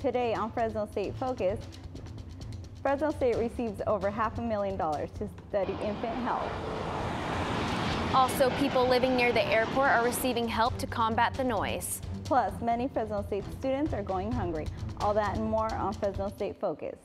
Today on Fresno State Focus, Fresno State receives over $500,000 to study infant health. Also, people living near the airport are receiving help to combat the noise. Plus, many Fresno State students are going hungry. All that and more on Fresno State Focus.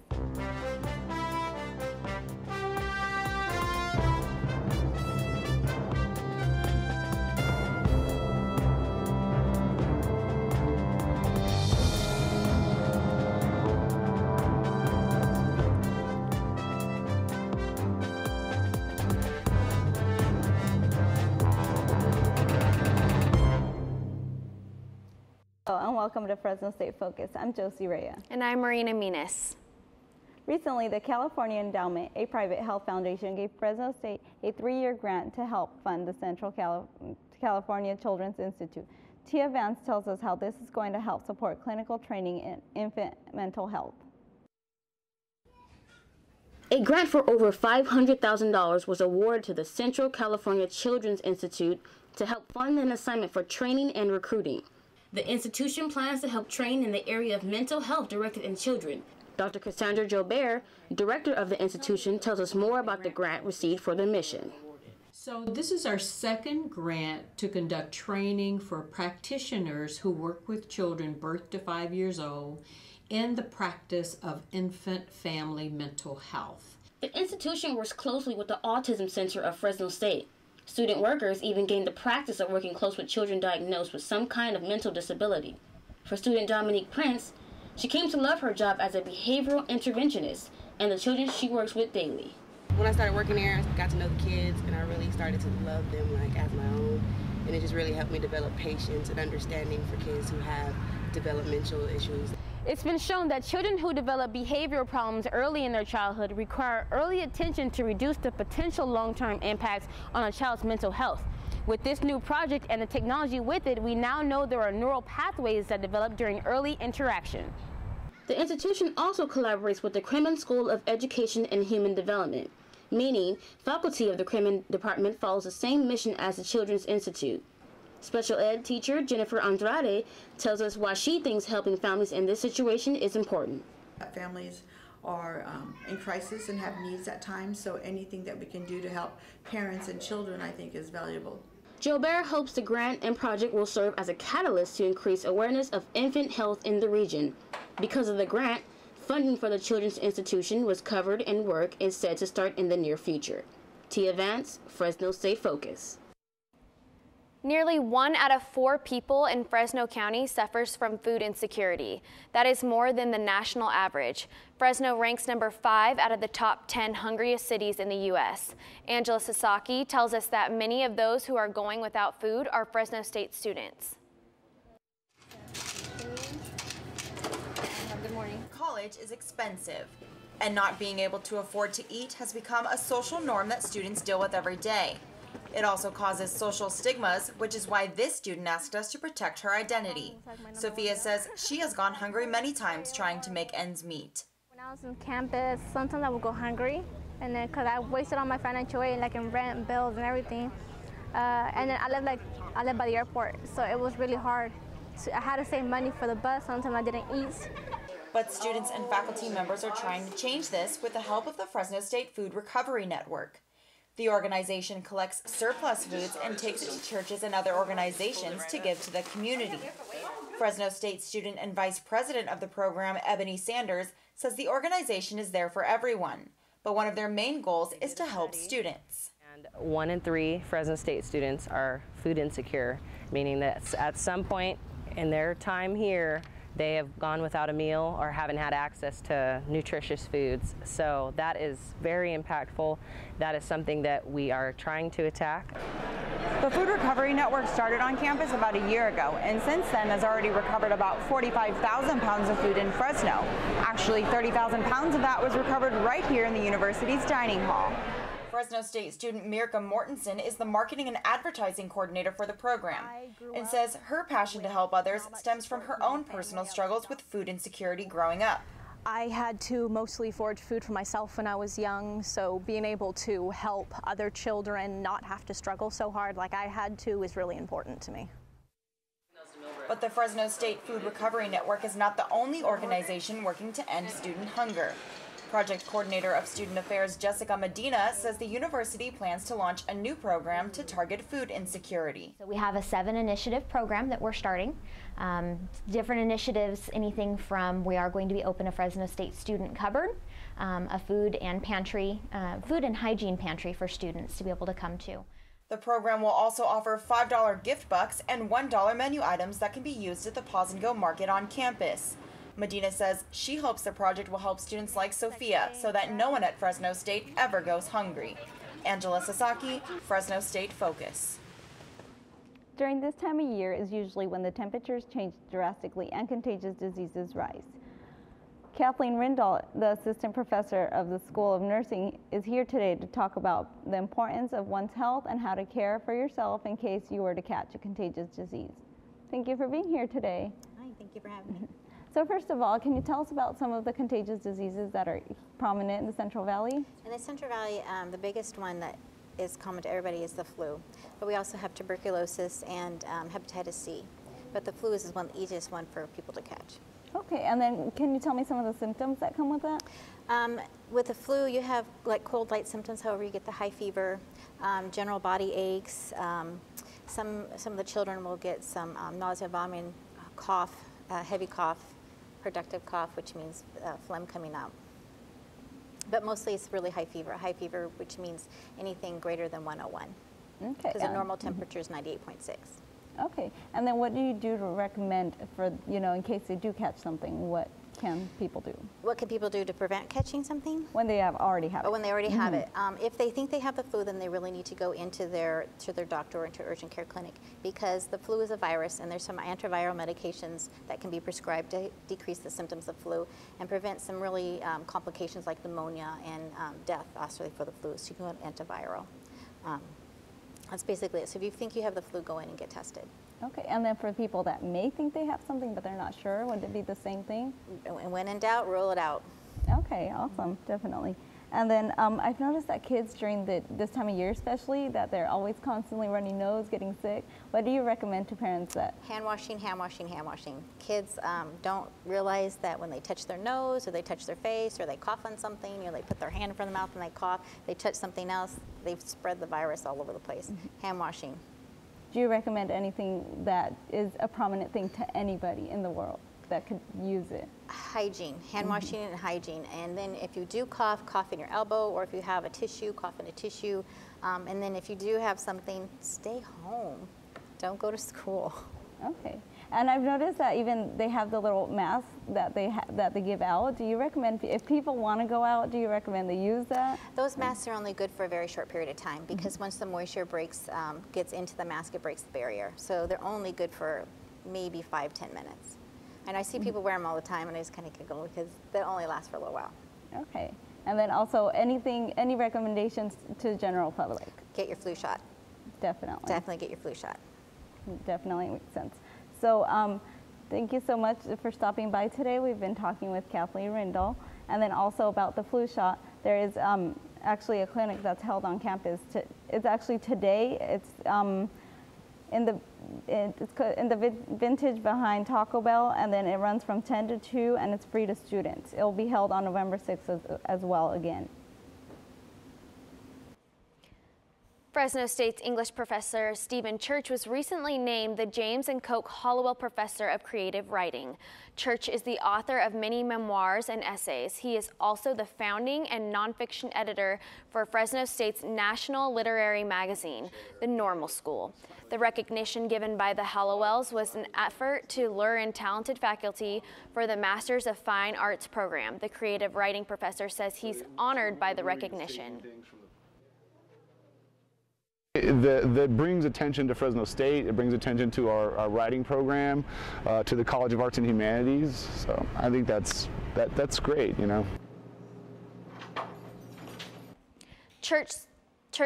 And welcome to Fresno State Focus. I'm Josefina Raya. And I'm Marina Minas. Recently, the California Endowment, a private health foundation, gave Fresno State a 3-year grant to help fund the Central California Children's Institute. Tia Vance tells us how this is going to help support clinical training in infant mental health. A grant for over $500,000 was awarded to the Central California Children's Institute to help fund an assignment for training and recruiting. The institution plans to help train in the area of mental health directed in children. Dr. Cassandra Jobert, director of the institution, tells us more about the grant received for the mission. So this is our second grant to conduct training for practitioners who work with children birth to 5 years old in the practice of infant family mental health. The institution works closely with the Autism Center of Fresno State. Student workers even gain the practice of working close with children diagnosed with some kind of mental disability. For student Dominique Prince, she came to love her job as a behavioral interventionist and the children she works with daily. When I started working there, I got to know the kids and I really started to love them as my own. And it just really helped me develop patience and understanding for kids who have developmental issues. It's been shown that children who develop behavioral problems early in their childhood require early attention to reduce the potential long-term impacts on a child's mental health. With this new project and the technology with it, we now know there are neural pathways that develop during early interaction. The institution also collaborates with the Kremen School of Education and Human Development, meaning faculty of the Kremen Department follows the same mission as the Children's Institute. Special ed teacher Jennifer Andrade tells us why she thinks helping families in this situation is important. Families are in crisis and have needs at times, so anything that we can do to help parents and children, I think, is valuable. Jobert hopes the grant and project will serve as a catalyst to increase awareness of infant health in the region. Because of the grant, funding for the Children's Institution was covered and work is set to start in the near future. Tia Vance, Fresno State Focus. Nearly 1 out of 4 people in Fresno County suffers from food insecurity. That is more than the national average. Fresno ranks number 5 out of the top 10 hungriest cities in the U.S. Angela Sasaki tells us that many of those who are going without food are Fresno State students. Good morning. College is expensive, and not being able to afford to eat has become a social norm that students deal with every day. It also causes social stigmas, which is why this student asked us to protect her identity. Sophia says she has gone hungry many times trying to make ends meet. When I was on campus, sometimes I would go hungry, and then because I wasted all my financial aid, like in rent, bills, and everything. And then I live by the airport, so it was really hard. So I had to save money for the bus. Sometimes I didn't eat. But students and faculty members are trying to change this with the help of the Fresno State Food Recovery Network. The organization collects surplus foods and takes it to churches and other organizations to give to the community. Fresno State student and vice president of the program, Ebony Sanders, says the organization is there for everyone, but one of their main goals is to help students. And 1 in 3 Fresno State students are food insecure, meaning that at some point in their time here, they have gone without a meal or haven't had access to nutritious foods. So that is very impactful. That is something that we are trying to attack. The Food Recovery Network started on campus about a year ago, and since then has already recovered about 45,000 pounds of food in Fresno. Actually, 30,000 pounds of that was recovered right here in the university's dining hall. Fresno State student Mirka Mortensen is the marketing and advertising coordinator for the program and says her passion to help others stems from her own personal struggles with food insecurity growing up. I had to mostly forage food for myself when I was young, so being able to help other children not have to struggle so hard like I had to is really important to me. But the Fresno State Food Recovery Network is not the only organization working to end student hunger. Project Coordinator of Student Affairs Jessica Medina says the university plans to launch a new program to target food insecurity. So we have a 7-initiative program that we're starting. Different initiatives, anything from we are going to be open a Fresno State student cupboard, a food and hygiene pantry for students to be able to come to. The program will also offer $5 gift bucks and $1 menu items that can be used at the Pause and Go Market on campus. Medina says she hopes the project will help students like Sophia so that no one at Fresno State ever goes hungry. Angela Sasaki, Fresno State Focus. During this time of year is usually when the temperatures change drastically and contagious diseases rise. Kathleen Rindall, the assistant professor of the School of Nursing, is here today to talk about the importance of one's health and how to care for yourself in case you were to catch a contagious disease. Thank you for being here today. Hi, thank you for having me. So first of all, can you tell us about some of the contagious diseases that are prominent in the Central Valley? In the Central Valley, the biggest one that is common to everybody is the flu. But we also have tuberculosis and hepatitis C. But the flu is the easiest one for people to catch. Okay, and then can you tell me some of the symptoms that come with that? With the flu, you have like cold, light symptoms. However, you get the high fever, general body aches. Some of the children will get some nausea, vomiting, cough, heavy cough, productive cough, which means phlegm coming out. But mostly it's really high fever, which means anything greater than 101. Okay. Because the normal temperature is 98.6. Okay, and then what do you do to recommend for, in case they do catch something, what can people do? What can people do to prevent catching something? When they already have it. Oh, when they already have it. If they think they have the flu, then they really need to go into their doctor or into urgent care clinic, because the flu is a virus and there's some antiviral medications that can be prescribed to decrease the symptoms of flu and prevent some really complications like pneumonia and death also for the flu. So you can go antiviral. That's basically it. So if you think you have the flu, go in and get tested. Okay, and then for people that may think they have something but they're not sure, would it be the same thing? And when in doubt, rule it out. Okay, awesome, definitely. And then I've noticed that kids during this time of year especially, that they're always constantly runny nose, getting sick. What do you recommend to parents that? Hand washing, hand washing, hand washing. Kids don't realize that when they touch their nose or they touch their face or they cough on something, they put their hand in front of their mouth and they cough, they touch something else, they've spread the virus all over the place. Hand washing. Do you recommend anything that is a prominent thing to anybody in the world that could use it? Hygiene, hand washing and hygiene. And then if you do cough, cough in your elbow, or if you have a tissue, cough in a tissue. And then if you do have something, stay home. Don't go to school. Okay. And I've noticed that even they have the little masks that they give out. Do you recommend, if people want to go out, do you recommend they use that? Those masks are only good for a very short period of time, because once the moisture gets into the mask, it breaks the barrier. So they're only good for maybe 5-10 minutes. And I see people wear them all the time, and I just kind of giggle because they only last for a little while. Okay. And then also any recommendations to the general public? Get your flu shot. Definitely. Definitely get your flu shot. Definitely makes sense. So thank you so much for stopping by today. We've been talking with Kathleen Rindall. And then also about the flu shot, there is actually a clinic that's held on campus. It's actually today. It's in the vintage behind Taco Bell, and then it runs from 10 to 2, and it's free to students. It'll be held on November 6th as well again. Fresno State's English professor Stephen Church was recently named the James and Coke Hollowell Professor of Creative Writing. Church is the author of many memoirs and essays. He is also the founding and nonfiction editor for Fresno State's national literary magazine, The Normal School. The recognition given by the Hollowells was an effort to lure in talented faculty for the Masters of Fine Arts program. The creative writing professor says he's honored by the recognition. That brings attention to Fresno State. It brings attention to our writing program, to the College of Arts and Humanities. So I think that's great, Church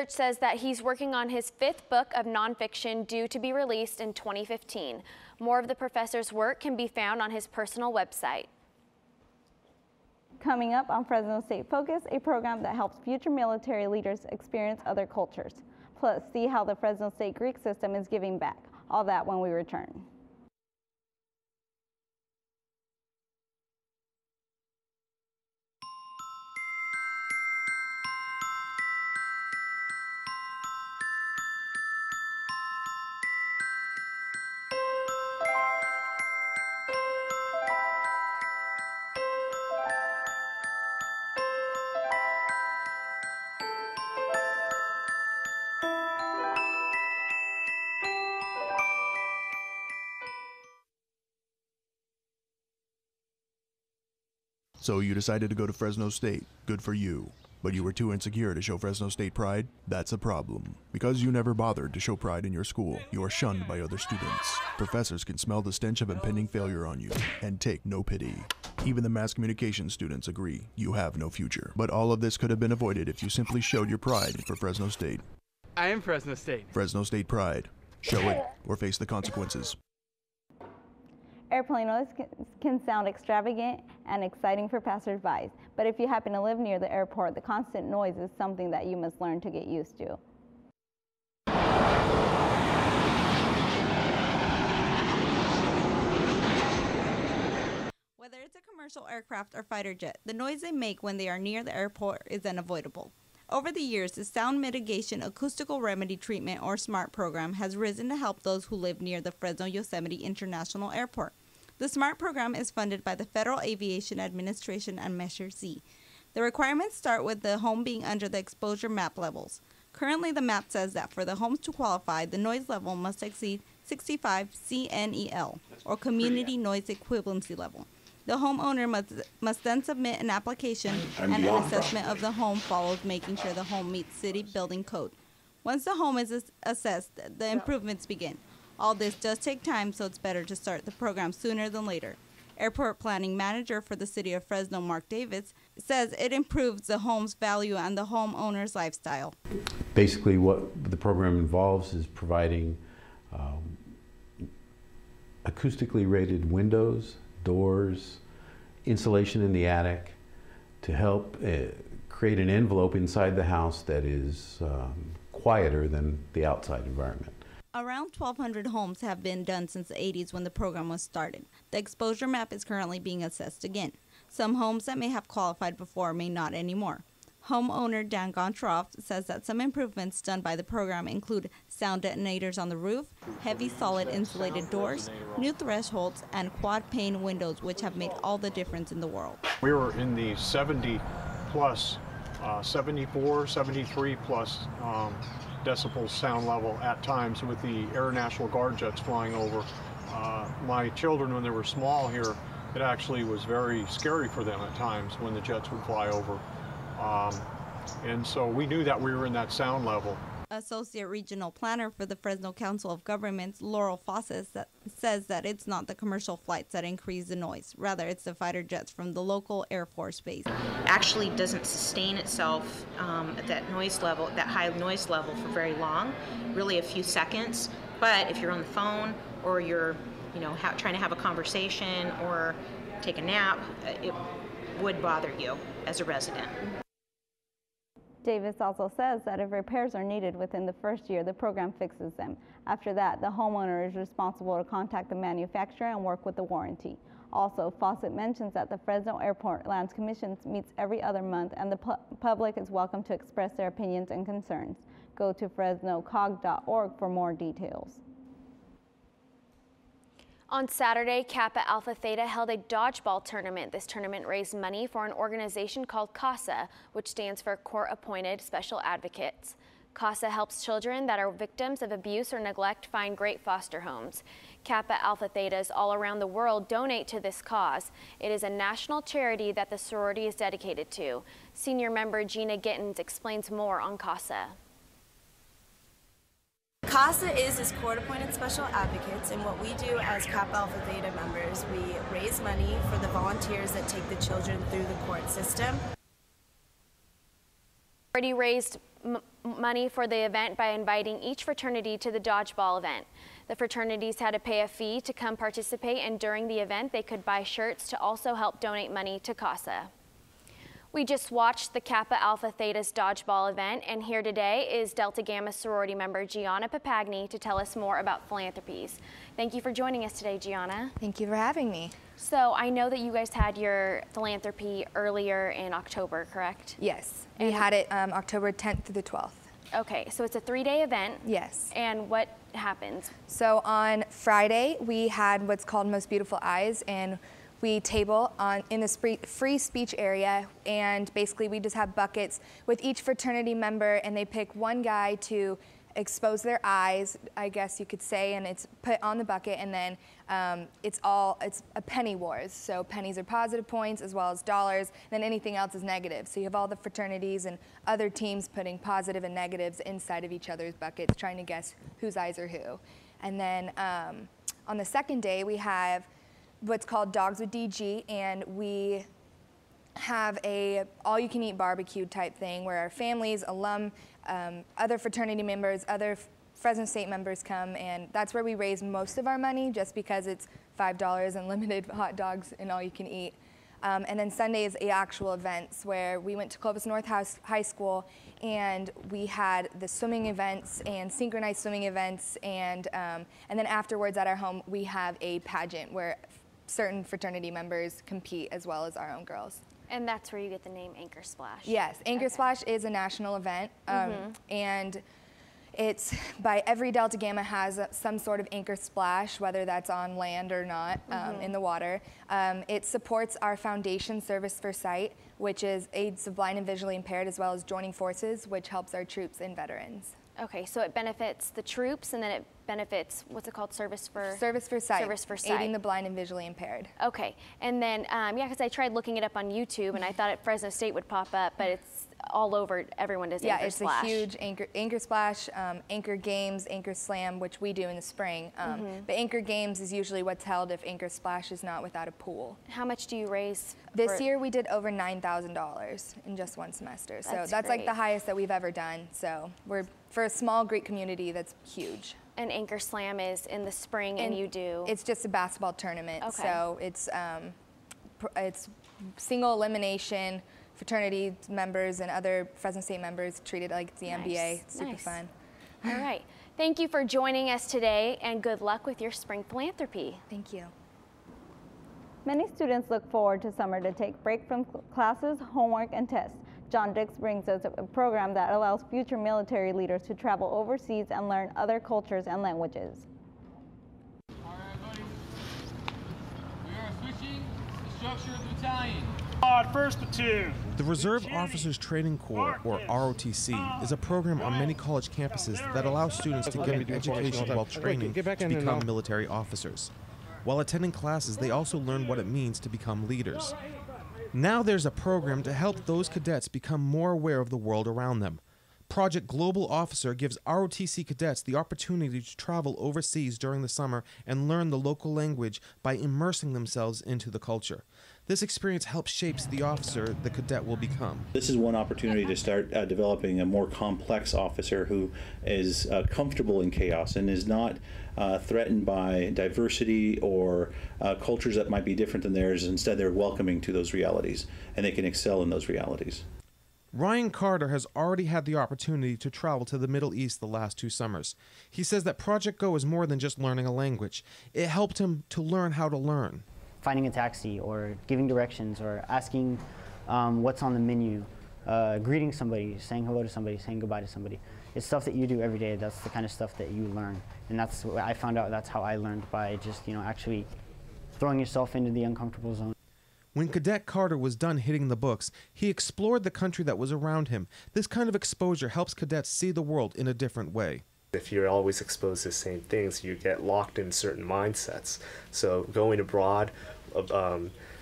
says that he's working on his 5th book of nonfiction due to be released in 2015. More of the professor's work can be found on his personal website. Coming up on Fresno State Focus, a program that helps future military leaders experience other cultures. Plus, see how the Fresno State Greek system is giving back. All that when we return. So you decided to go to Fresno State. Good for you. But you were too insecure to show Fresno State pride? That's a problem. Because you never bothered to show pride in your school, you are shunned by other students. Professors can smell the stench of impending failure on you and take no pity. Even the mass communication students agree you have no future. But all of this could have been avoided if you simply showed your pride for Fresno State. I am Fresno State. Fresno State pride. Show it or face the consequences. Airplane noise can sound extravagant and exciting for passersby, but if you happen to live near the airport, the constant noise is something that you must learn to get used to. Whether it's a commercial aircraft or fighter jet, the noise they make when they are near the airport is unavoidable. Over the years, the Sound Mitigation Acoustical Remedy Treatment, or SMART program, has risen to help those who live near the Fresno Yosemite International Airport. The SMART program is funded by the Federal Aviation Administration and Measure C. The requirements start with the home being under the exposure map levels. Currently, the map says that for the homes to qualify, the noise level must exceed 65 CNEL, or Community Noise Equivalency Level. The homeowner must then submit an application, and an assessment of the home follows, making sure the home meets city building code. Once the home is assessed, the improvements begin. All this does take time, so it's better to start the program sooner than later. Airport Planning Manager for the City of Fresno, Mark Davis, says it improves the home's value and the homeowner's lifestyle. Basically, what the program involves is providing acoustically rated windows, doors, insulation in the attic to help create an envelope inside the house that is quieter than the outside environment. Around 1,200 homes have been done since the 80s when the program was started. The exposure map is currently being assessed again. Some homes that may have qualified before may not anymore. Homeowner Dan Gontroff says that some improvements done by the program include sound detonators on the roof, heavy solid insulated doors, new thresholds, and quad pane windows, which have made all the difference in the world. We were in the 70 plus, 74, 73 plus decibels sound level at times with the Air National Guard jets flying over. My children, when they were small here, it actually was very scary for them at times when the jets would fly over. And so we knew that we were in that sound level. Associate Regional Planner for the Fresno Council of Governments, Laurel Fosses, says that it's not the commercial flights that increase the noise. Rather, it's the fighter jets from the local Air Force Base. Actually doesn't sustain itself at that noise level, that high noise level, for very long, really a few seconds. But if you're on the phone or you're, trying to have a conversation or take a nap, it would bother you as a resident. Davis also says that if repairs are needed within the first year, the program fixes them. After that, the homeowner is responsible to contact the manufacturer and work with the warranty. Also, Fawcett mentions that the Fresno Airport Lands Commission meets every other month, and the public is welcome to express their opinions and concerns. Go to fresnocog.org for more details. On Saturday, Kappa Alpha Theta held a dodgeball tournament. This tournament raised money for an organization called CASA, which stands for Court-Appointed Special Advocates. CASA helps children that are victims of abuse or neglect find great foster homes. Kappa Alpha Thetas all around the world donate to this cause. It is a national charity that the sorority is dedicated to. Senior member Gina Gittins explains more on CASA. CASA is court-appointed special advocates, and what we do as Kappa Alpha Theta members, we raise money for the volunteers that take the children through the court system. Already raised money for the event by inviting each fraternity to the dodgeball event. The fraternities had to pay a fee to come participate, and during the event they could buy shirts to also help donate money to CASA. We just watched the Kappa Alpha Theta's dodgeball event, and here today is Delta Gamma sorority member Gianna Papagni to tell us more about philanthropies. Thank you for joining us today, Gianna. Thank you for having me. So I know that you guys had your philanthropy earlier in October, correct? Yes, we had it October 10th through the 12th. Okay, so it's a 3-day event. Yes. And what happens? So on Friday, we had what's called Most Beautiful Eyes, and we table in the free speech area, and basically we just have buckets with each fraternity member, and they pick one guy to expose their eyes, I guess you could say, and it's put on the bucket, and then it's a penny wars. So pennies are positive points as well as dollars, then anything else is negative. So you have all the fraternities and other teams putting positive and negatives inside of each other's buckets, trying to guess whose eyes are who. And then on the second day, we have what's called Dogs with DG, and we have a all-you-can-eat barbecue type thing where our families, alum, other fraternity members, other Fresno State members come, and that's where we raise most of our money, just because it's $5 and limited hot dogs and all-you-can-eat. And then Sunday is the actual events where we went to Clovis North High School, and we had the swimming events and synchronized swimming events, and then afterwards at our home we have a pageant where certain fraternity members compete as well as our own girls. And that's where you get the name Anchor Splash. Yes, Anchor Splash is a national event, and it's by every Delta Gamma has some sort of anchor splash, whether that's on land or not, in the water. It supports our foundation Service for Sight, which is aids the blind and visually impaired, as well as joining forces, which helps our troops and veterans. Okay, so it benefits the troops, and then it benefits, what's it called, Service for Sight? Service for Sight. Aiding the blind and visually impaired. Okay, and then, yeah, because I tried looking it up on YouTube, and I thought Fresno State would pop up, but it's all over, everyone does Anchor Splash. Yeah, it's a huge Anchor Splash, Anchor Games, Anchor Slam, which we do in the spring. But Anchor Games is usually what's held if Anchor Splash is not without a pool. How much do you raise? This year we did over $9,000 in just one semester. So that's like the highest that we've ever done. So for a small Greek community, that's huge. And Anchor Slam is in the spring, and you do? It's just a basketball tournament. Okay. So it's single elimination. Fraternity members and other Fresno State members treated like the NBA. It's super fun. All right. Thank you for joining us today, and good luck with your spring philanthropy. Thank you. Many students look forward to summer to take break from classes, homework, and tests. John Dix brings us a program that allows future military leaders to travel overseas and learn other cultures and languages. All right, buddy. We are switching the structure of the battalion. First platoon. The Reserve Officers Training Corps, or ROTC, is a program on many college campuses that allows students to get an education while training to become military officers. While attending classes, they also learn what it means to become leaders. Now there's a program to help those cadets become more aware of the world around them. Project Global Officer gives ROTC cadets the opportunity to travel overseas during the summer and learn the local language by immersing themselves into the culture. This experience helps shape the officer the cadet will become. This is one opportunity to start developing a more complex officer who is comfortable in chaos and is not threatened by diversity or cultures that might be different than theirs. Instead, they're welcoming to those realities, and they can excel in those realities. Ryan Carter has already had the opportunity to travel to the Middle East the last 2 summers. He says that Project Go is more than just learning a language. It helped him to learn how to learn. Finding a taxi, or giving directions, or asking what's on the menu, greeting somebody, saying hello to somebody, saying goodbye to somebody. It's stuff that you do every day. That's the kind of stuff that you learn. And that's what I found out, that's how I learned, by just, actually throwing yourself into the uncomfortable zone. When Cadet Carter was done hitting the books, he explored the country that was around him. This kind of exposure helps cadets see the world in a different way. If you're always exposed to the same things, you get locked in certain mindsets. So going abroad,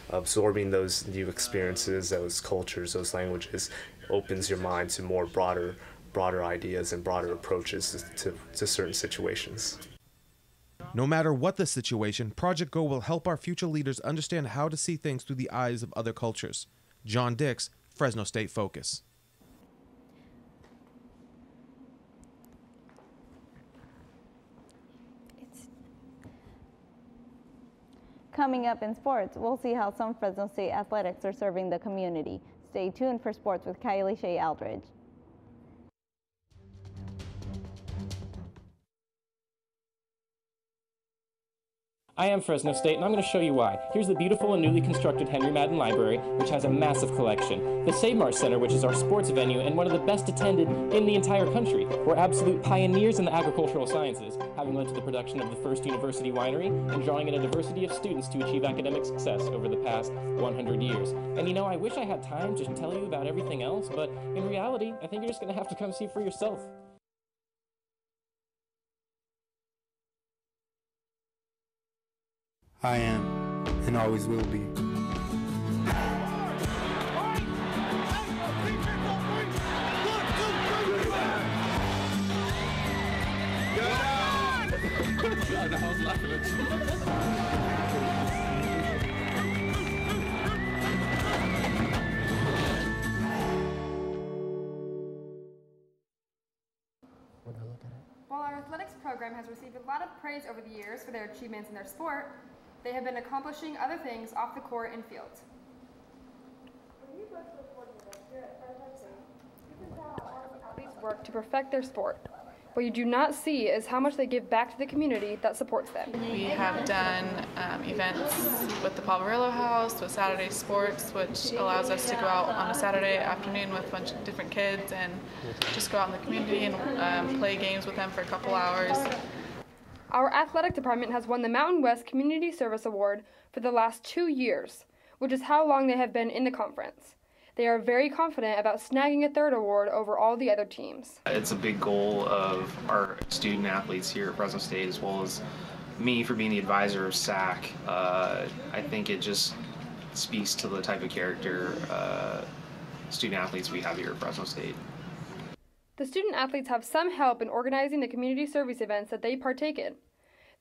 absorbing those new experiences, those cultures, those languages, opens your mind to more broader ideas and broader approaches to certain situations. No matter what the situation, Project Go will help our future leaders understand how to see things through the eyes of other cultures. John Dix, Fresno State Focus. Coming up in sports, we'll see how some Fresno State athletics are serving the community. Stay tuned for sports with Kiley, Shae, Aldridge. I am Fresno State, and I'm going to show you why. Here's the beautiful and newly constructed Henry Madden Library, which has a massive collection. The Save Mart Center, which is our sports venue and one of the best attended in the entire country. We're absolute pioneers in the agricultural sciences, having led to the production of the first university winery and drawing in a diversity of students to achieve academic success over the past 100 years. And I wish I had time to tell you about everything else, but in reality, I think you're just going to have to come see for yourself. I am and always will be. While our athletics program has received a lot of praise over the years for their achievements in their sport, they have been accomplishing other things off the court and field. Athletes work to perfect their sport. What you do not see is how much they give back to the community that supports them. We have done events with the Palvarillo House, with Saturday Sports, which allows us to go out on a Saturday afternoon with a bunch of different kids and just go out in the community and play games with them for a couple hours. Our athletic department has won the Mountain West Community Service Award for the last 2 years, which is how long they have been in the conference. They are very confident about snagging a third award over all the other teams. It's a big goal of our student athletes here at Fresno State, as well as me for being the advisor of SAC. I think it just speaks to the type of character student athletes we have here at Fresno State. The student athletes have some help in organizing the community service events that they partake in.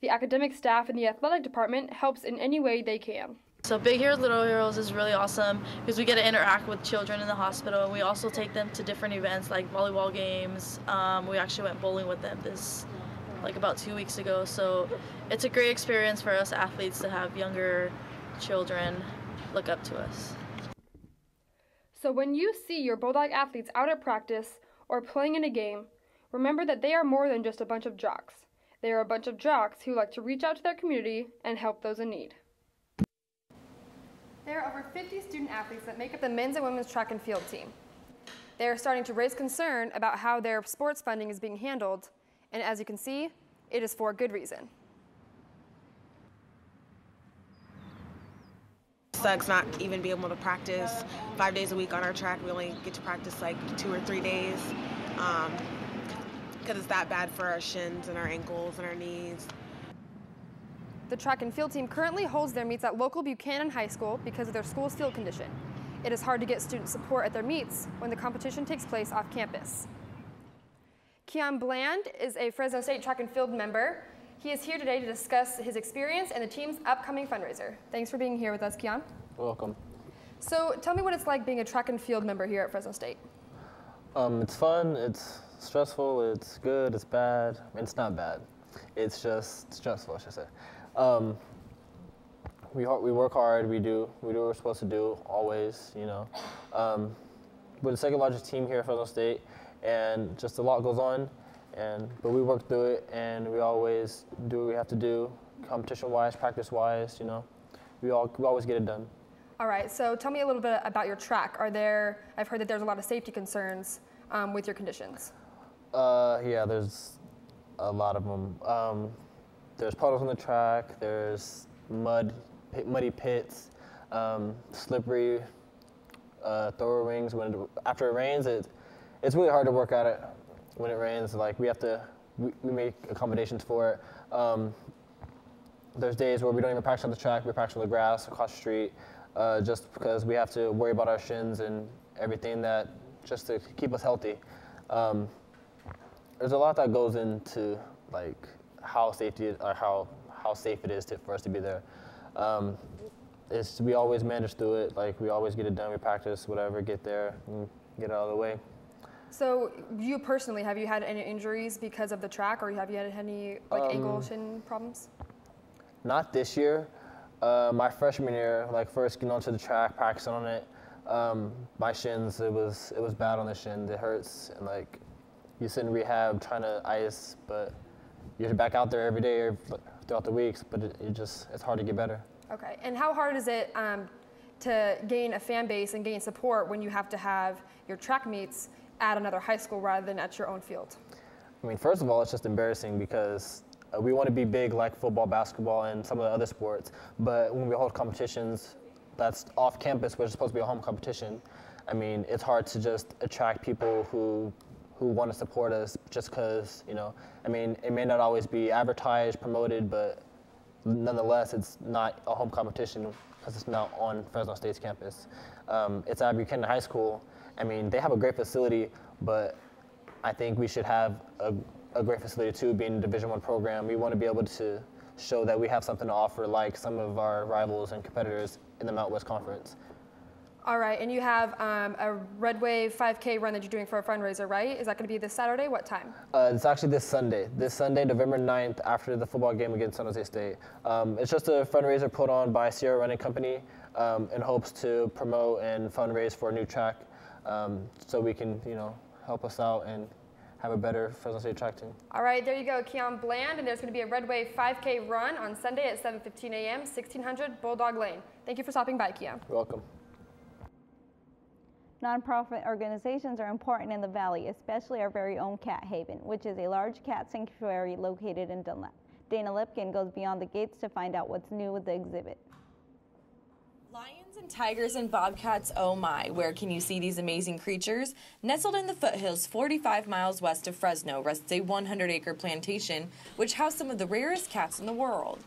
The academic staff in the athletic department helps in any way they can. So Big Heroes, Little Heroes is really awesome because we get to interact with children in the hospital. We also take them to different events like volleyball games. We actually went bowling with them about 2 weeks ago. So it's a great experience for us athletes to have younger children look up to us. So when you see your Bulldog athletes out at practice or playing in a game, remember that they are more than just a bunch of jocks. They are a bunch of jocks who like to reach out to their community and help those in need. There are over 50 student athletes that make up the men's and women's track and field team. They are starting to raise concern about how their sports funding is being handled, and as you can see, it is for good reason. Sucks not even being able to practice 5 days a week on our track. We only get to practice like 2 or 3 days because it's that bad for our shins and our ankles and our knees. The track and field team currently holds their meets at local Buchanan High School because of their school's field condition. It is hard to get student support at their meets when the competition takes place off campus. Keon Bland is a Fresno State track and field member. He is here today to discuss his experience and the team's upcoming fundraiser. Thanks for being here with us, Keon. You're welcome. So tell me what it's like being a track and field member here at Fresno State. It's fun, it's stressful, it's good, it's bad. It's not bad. It's just stressful, I should say. We work hard, we do what we're supposed to do, always, you know. We're the second largest team here at Fresno State, and just a lot goes on, but we work through it, and we always do what we have to do, competition-wise, practice-wise, you know. We always get it done. All right, so tell me a little bit about your track. I've heard that there's a lot of safety concerns with your conditions. Yeah, there's a lot of them. There's puddles on the track, there's muddy pits, slippery thrower rings. After it rains, it's really hard to work at it when it rains. Like we make accommodations for it. There's days where we don't even practice on the track, we practice on the grass across the street, just because we have to worry about our shins and everything just to keep us healthy. There's a lot that goes into like how safe it is for us to be there. We always manage through it. Like we always get it done. We practice, whatever, get there, and get it out of the way. So you personally, have you had any injuries because of the track, or have you had any ankle shin problems? Not this year. My freshman year, first getting onto the track, practicing on it, my shins, it was bad on the shin. It hurts, and you sit in rehab trying to ice, but you're back out there every day or throughout the weeks, but it's hard to get better. Okay, and how hard is it to gain a fan base and gain support when you have to have your track meets at another high school rather than at your own field? I mean, first of all, it's just embarrassing because we want to be big like football, basketball, and some of the other sports, but when we hold competitions that's off campus, which is supposed to be a home competition, I mean, it's hard to just attract people who want to support us just because, I mean, it may not always be advertised, promoted, but nonetheless, it's not a home competition because it's not on Fresno State's campus. It's at Buchanan High School. I mean, they have a great facility, but I think we should have a great facility too, being a Division I program. We want to be able to show that we have something to offer like some of our rivals and competitors in the Mountain West Conference. All right, and you have a Red Wave 5K run that you're doing for a fundraiser, right? Is that going to be this Saturday? What time? It's actually this Sunday, November 9th, after the football game against San Jose State. It's just a fundraiser put on by Sierra Running Company in hopes to promote and fundraise for a new track so we can, help us out and have a better Fresno State track team. All right, there you go, Keon Bland, and there's going to be a Red Wave 5K run on Sunday at 7:15 a.m., 1600 Bulldog Lane. Thank you for stopping by, Keon. You're welcome. Nonprofit organizations are important in the Valley, especially our very own Cat Haven, which is a large cat sanctuary located in Dunlap. Dana Lipkin goes beyond the gates to find out what's new with the exhibit. Lions and tigers and bobcats, oh my, where can you see these amazing creatures? Nestled in the foothills 45 miles west of Fresno rests a 100-acre plantation which housed some of the rarest cats in the world.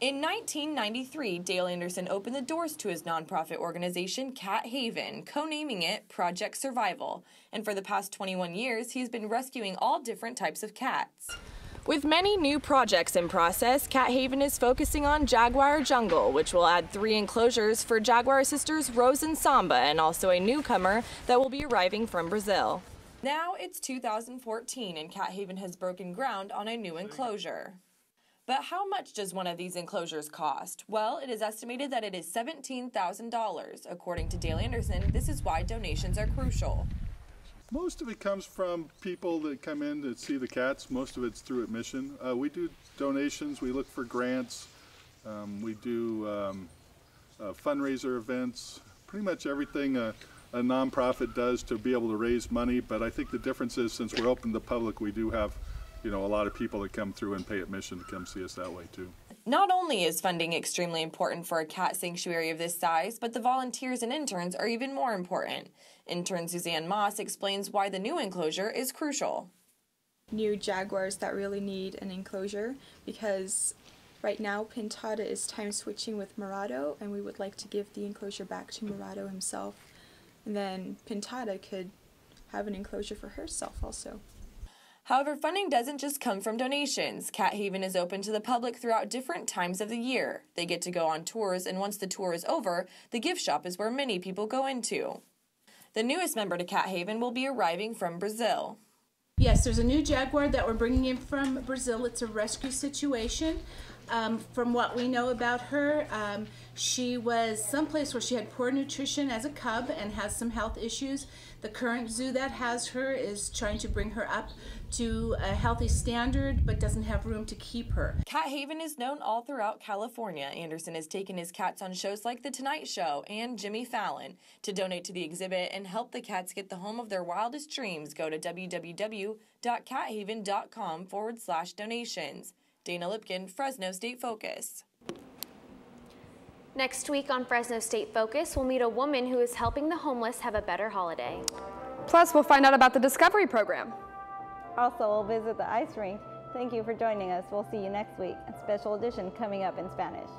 In 1993, Dale Anderson opened the doors to his nonprofit organization, Cat Haven, co-naming it Project Survival. And for the past 21 years, he's been rescuing all different types of cats. With many new projects in process, Cat Haven is focusing on Jaguar Jungle, which will add 3 enclosures for Jaguar sisters Rose and Samba, and also a newcomer that will be arriving from Brazil. Now it's 2014, and Cat Haven has broken ground on a new enclosure. But how much does one of these enclosures cost? Well, it is estimated that it is $17,000. According to Dale Anderson, this is why donations are crucial. Most of it comes from people that come in to see the cats. Most of it's through admission. We do donations, we look for grants, we do fundraiser events, pretty much everything a nonprofit does to be able to raise money. But I think the difference is, since we're open to the public, we do have a lot of people that come through and pay admission to come see us that way too. Not only is funding extremely important for a cat sanctuary of this size, but the volunteers and interns are even more important. Intern Suzanne Moss explains why the new enclosure is crucial. New jaguars that really need an enclosure, because right now Pintada is time switching with Murado, and we would like to give the enclosure back to Murado himself. And then Pintada could have an enclosure for herself also. However, funding doesn't just come from donations. Cat Haven is open to the public throughout different times of the year. They get to go on tours, and once the tour is over, the gift shop is where many people go into. The newest member to Cat Haven will be arriving from Brazil. Yes, there's a new jaguar that we're bringing in from Brazil. It's a rescue situation. From what we know about her, she was someplace where she had poor nutrition as a cub and has some health issues. The current zoo that has her is trying to bring her up to a healthy standard, but doesn't have room to keep her. Cat Haven is known all throughout California. Anderson has taken his cats on shows like The Tonight Show and Jimmy Fallon. To donate to the exhibit and help the cats get the home of their wildest dreams, go to www.cathaven.com/donations. Dana Lipkin, Fresno State Focus. Next week on Fresno State Focus, we'll meet a woman who is helping the homeless have a better holiday. Plus, we'll find out about the Discovery Program. Also, we'll visit the ice rink. Thank you for joining us. We'll see you next week. A special edition coming up in Spanish.